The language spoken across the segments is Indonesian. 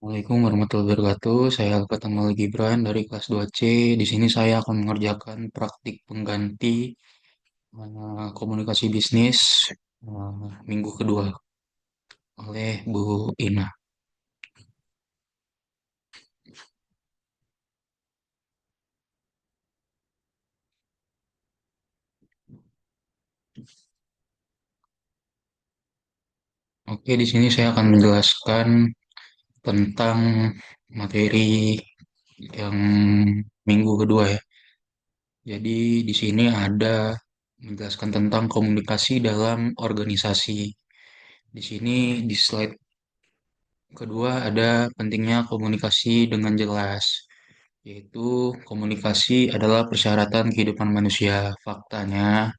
Assalamualaikum warahmatullahi wabarakatuh. Saya Alfatamaul Gibran dari kelas 2C. Di sini saya akan mengerjakan praktik pengganti komunikasi bisnis minggu kedua oleh Bu Ina. Oke, di sini saya akan menjelaskan tentang materi yang minggu kedua ya. Jadi di sini ada menjelaskan tentang komunikasi dalam organisasi. Di sini di slide kedua ada pentingnya komunikasi dengan jelas. Yaitu komunikasi adalah persyaratan kehidupan manusia. Faktanya,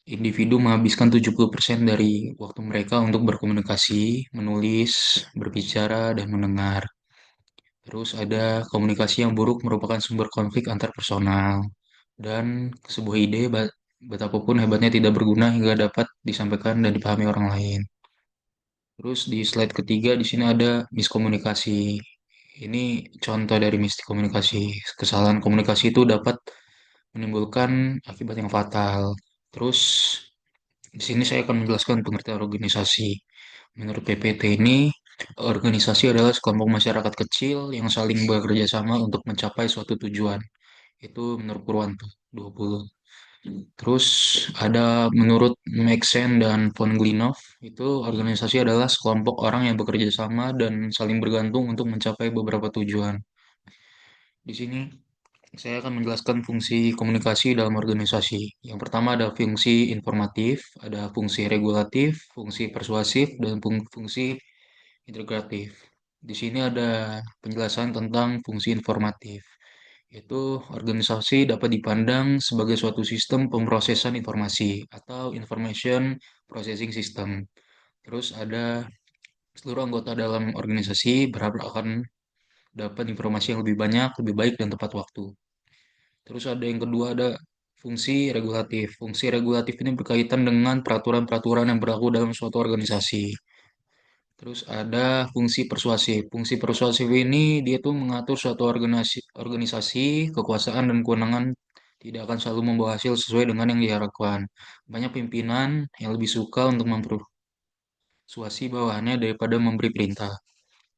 individu menghabiskan 70% dari waktu mereka untuk berkomunikasi, menulis, berbicara, dan mendengar. Terus ada komunikasi yang buruk merupakan sumber konflik antar personal. Dan sebuah ide, betapapun hebatnya tidak berguna hingga dapat disampaikan dan dipahami orang lain. Terus di slide ketiga di sini ada miskomunikasi. Ini contoh dari miskomunikasi. Kesalahan komunikasi itu dapat menimbulkan akibat yang fatal. Terus di sini saya akan menjelaskan pengertian organisasi. Menurut PPT ini, organisasi adalah sekelompok masyarakat kecil yang saling bekerja sama untuk mencapai suatu tujuan. Itu menurut Purwanto 20. Terus ada menurut Maxen dan von Glinov, itu organisasi adalah sekelompok orang yang bekerja sama dan saling bergantung untuk mencapai beberapa tujuan. Di sini saya akan menjelaskan fungsi komunikasi dalam organisasi. Yang pertama ada fungsi informatif, ada fungsi regulatif, fungsi persuasif, dan fungsi integratif. Di sini ada penjelasan tentang fungsi informatif, yaitu organisasi dapat dipandang sebagai suatu sistem pemrosesan informasi atau information processing system. Terus ada seluruh anggota dalam organisasi berharap akan dapat informasi yang lebih banyak, lebih baik, dan tepat waktu. Terus ada yang kedua ada fungsi regulatif. Fungsi regulatif ini berkaitan dengan peraturan-peraturan yang berlaku dalam suatu organisasi. Terus ada fungsi persuasif. Fungsi persuasif ini dia tuh mengatur suatu organisasi, kekuasaan dan kewenangan tidak akan selalu membawa hasil sesuai dengan yang diharapkan. Banyak pimpinan yang lebih suka untuk mempersuasi bawahannya daripada memberi perintah.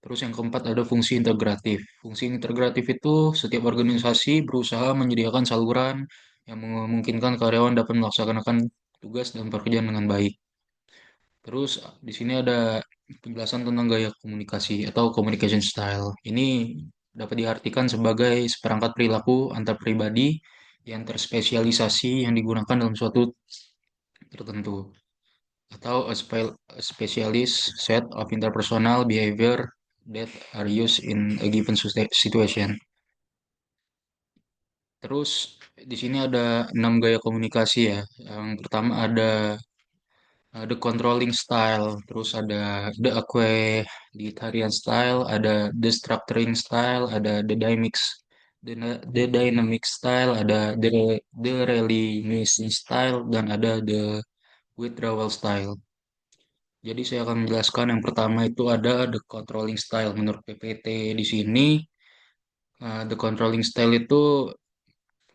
Terus yang keempat ada fungsi integratif. Fungsi integratif itu setiap organisasi berusaha menyediakan saluran yang memungkinkan karyawan dapat melaksanakan tugas dan pekerjaan dengan baik. Terus di sini ada penjelasan tentang gaya komunikasi atau communication style. Ini dapat diartikan sebagai seperangkat perilaku antar pribadi yang terspesialisasi yang digunakan dalam suatu tertentu atau a specialist set of interpersonal behavior that are used in a given situation. Terus di sini ada 6 gaya komunikasi ya. Yang pertama ada the controlling style, terus ada the equalitarian style, ada the structuring style, ada the dynamic style, ada the relying style, dan ada the withdrawal style. Jadi saya akan menjelaskan yang pertama itu ada the controlling style. Menurut PPT di sini, the controlling style itu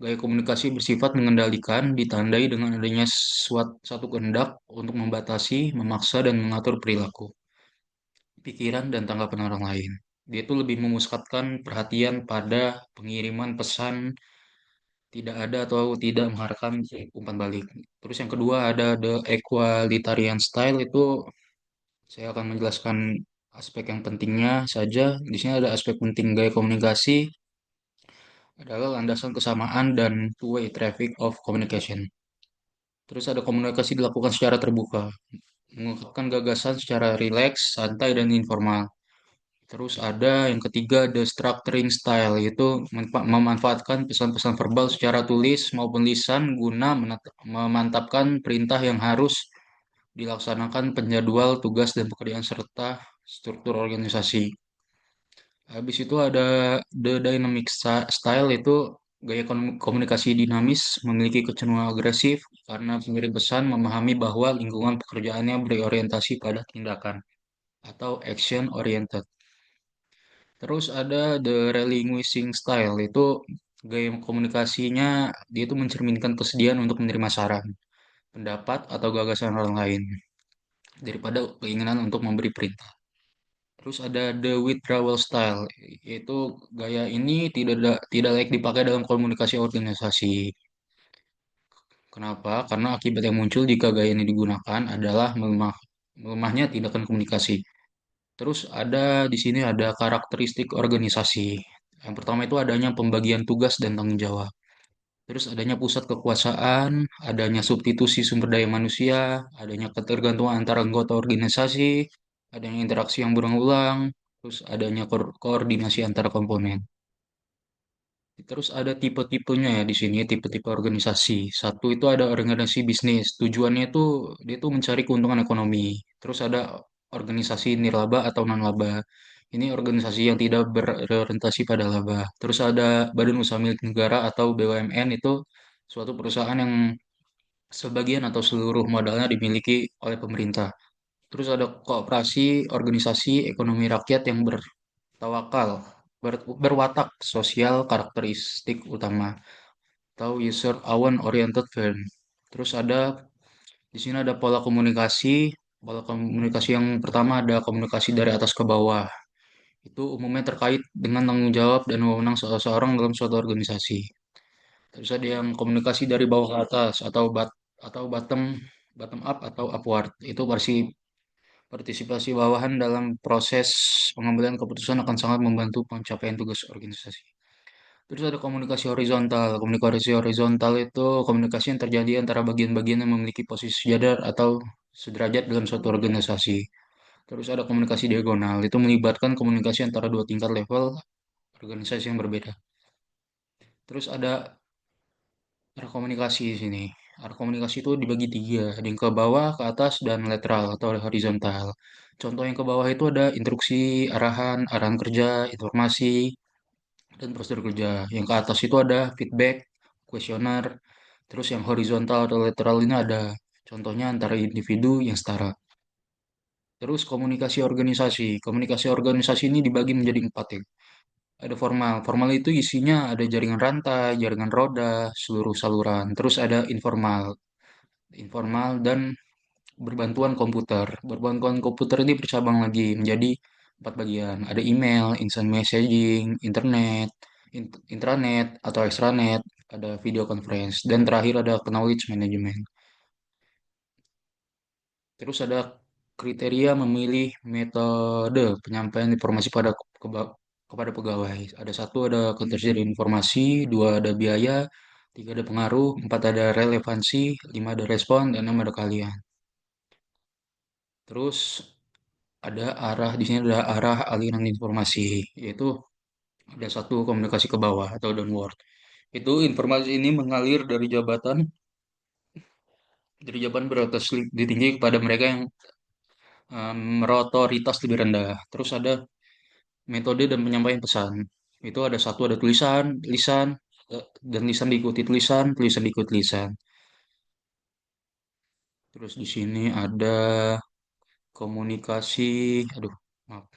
gaya komunikasi bersifat mengendalikan, ditandai dengan adanya satu kehendak untuk membatasi, memaksa, dan mengatur perilaku, pikiran, dan tanggapan orang lain. Dia itu lebih memusatkan perhatian pada pengiriman pesan, tidak ada atau tidak mengharapkan umpan balik. Terus yang kedua ada the equalitarian style, itu saya akan menjelaskan aspek yang pentingnya saja. Di sini ada aspek penting gaya komunikasi adalah landasan kesamaan dan two-way traffic of communication. Terus ada komunikasi dilakukan secara terbuka, mengungkapkan gagasan secara rileks, santai, dan informal. Terus ada yang ketiga, the structuring style, yaitu memanfaatkan pesan-pesan verbal secara tulis maupun lisan guna memantapkan perintah yang harus dilaksanakan penjadwal tugas dan pekerjaan serta struktur organisasi. Habis itu ada the dynamic style, itu gaya komunikasi dinamis memiliki kecenderungan agresif karena pengirim pesan memahami bahwa lingkungan pekerjaannya berorientasi pada tindakan atau action oriented. Terus ada the relinquishing style, itu gaya komunikasinya dia itu mencerminkan kesediaan untuk menerima saran, pendapat atau gagasan orang lain daripada keinginan untuk memberi perintah. Terus ada the withdrawal style, yaitu gaya ini tidak layak dipakai dalam komunikasi organisasi. Kenapa? Karena akibat yang muncul jika gaya ini digunakan adalah melemahnya tindakan komunikasi. Terus di sini ada karakteristik organisasi. Yang pertama itu adanya pembagian tugas dan tanggung jawab. Terus adanya pusat kekuasaan, adanya substitusi sumber daya manusia, adanya ketergantungan antara anggota organisasi, adanya interaksi yang berulang-ulang, terus adanya koordinasi antara komponen. Terus ada tipe-tipenya ya di sini, tipe-tipe organisasi. Satu itu ada organisasi bisnis. Tujuannya itu dia tuh mencari keuntungan ekonomi. Terus ada organisasi nirlaba atau non-laba. Ini organisasi yang tidak berorientasi pada laba. Terus ada badan usaha milik negara atau BUMN, itu suatu perusahaan yang sebagian atau seluruh modalnya dimiliki oleh pemerintah. Terus ada koperasi, organisasi ekonomi rakyat yang bertawakal, berwatak sosial, karakteristik utama atau user own oriented firm. Terus di sini ada pola komunikasi. Pola komunikasi yang pertama ada komunikasi dari atas ke bawah. Itu umumnya terkait dengan tanggung jawab dan wewenang seseorang dalam suatu organisasi. Terus ada yang komunikasi dari bawah ke atas atau bottom up atau upward. Itu partisipasi bawahan dalam proses pengambilan keputusan akan sangat membantu pencapaian tugas organisasi. Terus ada komunikasi horizontal. Komunikasi horizontal itu komunikasi yang terjadi antara bagian-bagian yang memiliki posisi sejajar atau sederajat dalam suatu organisasi. Terus ada komunikasi diagonal. Itu melibatkan komunikasi antara dua tingkat level organisasi yang berbeda. Terus ada arah komunikasi di sini. Arah komunikasi itu dibagi tiga. Ada yang ke bawah, ke atas, dan lateral atau horizontal. Contoh yang ke bawah itu ada instruksi, arahan kerja, informasi, dan prosedur kerja. Yang ke atas itu ada feedback, kuesioner. Terus yang horizontal atau lateral ini ada contohnya antara individu yang setara. Terus komunikasi organisasi. Komunikasi organisasi ini dibagi menjadi empat ya. Ada formal. Formal itu isinya ada jaringan rantai, jaringan roda, seluruh saluran. Terus ada informal. Informal dan berbantuan komputer. Berbantuan komputer ini bercabang lagi menjadi empat bagian. Ada email, instant messaging, internet, intranet atau extranet, ada video conference, dan terakhir ada knowledge management. Terus ada kriteria memilih metode penyampaian informasi kepada pegawai. Ada satu, ada ketersediaan informasi, dua ada biaya, tiga ada pengaruh, empat ada relevansi, lima ada respon, dan enam ada keahlian. Terus di sini ada arah aliran informasi, yaitu ada satu komunikasi ke bawah atau downward. Itu informasi ini mengalir dari jabatan berotoritas tinggi kepada mereka yang berotoritas lebih rendah. Terus ada metode dan penyampaian pesan. Itu ada satu, ada tulisan, lisan, dan lisan diikuti tulisan, tulisan diikuti lisan. Terus di sini ada komunikasi, aduh, maaf,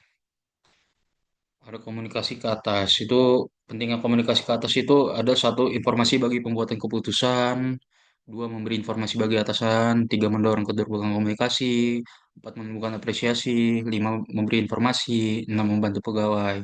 ada komunikasi ke atas. Itu pentingnya komunikasi ke atas itu ada satu, informasi bagi pembuatan keputusan, dua memberi informasi bagi atasan, tiga mendorong keterbukaan komunikasi, empat menemukan apresiasi, lima memberi informasi, enam membantu pegawai.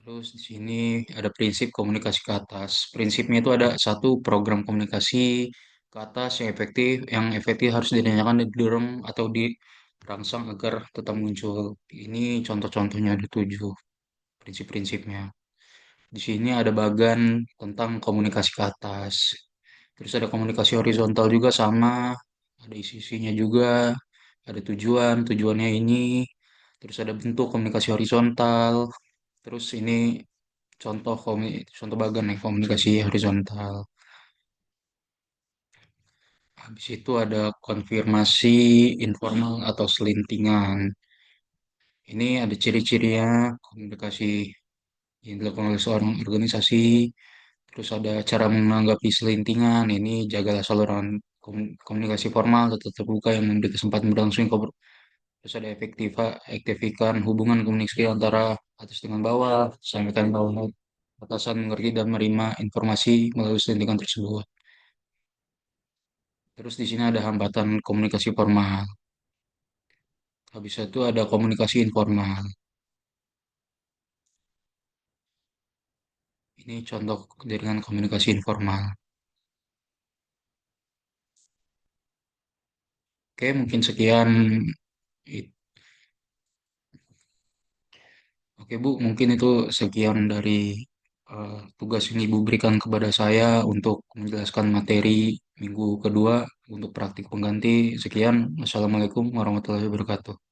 Terus di sini ada prinsip komunikasi ke atas. Prinsipnya itu ada satu, program komunikasi ke atas yang efektif harus ditanyakan, didorong atau dirangsang agar tetap muncul. Ini contoh-contohnya ada tujuh prinsip-prinsipnya. Di sini ada bagan tentang komunikasi ke atas. Terus ada komunikasi horizontal juga sama, ada isi-isinya juga, ada tujuannya ini. Terus ada bentuk komunikasi horizontal. Terus ini contoh bagan nih komunikasi horizontal. Habis itu ada konfirmasi informal atau selintingan. Ini ada ciri-cirinya komunikasi yang dilakukan oleh seorang organisasi. Terus ada cara menanggapi selintingan. Ini jagalah saluran komunikasi formal tetap terbuka yang memberi kesempatan berlangsung Terus ada efektifkan hubungan komunikasi antara atas dengan bawah, sampaikan bahwa atasan mengerti dan menerima informasi melalui sentingan tersebut. Terus di sini ada hambatan komunikasi formal. Habis itu ada komunikasi informal. Ini contoh dengan komunikasi informal. Oke, mungkin sekian. Oke, Bu, mungkin itu sekian dari tugas yang Ibu berikan kepada saya untuk menjelaskan materi minggu kedua untuk praktik pengganti. Sekian. Wassalamualaikum warahmatullahi wabarakatuh.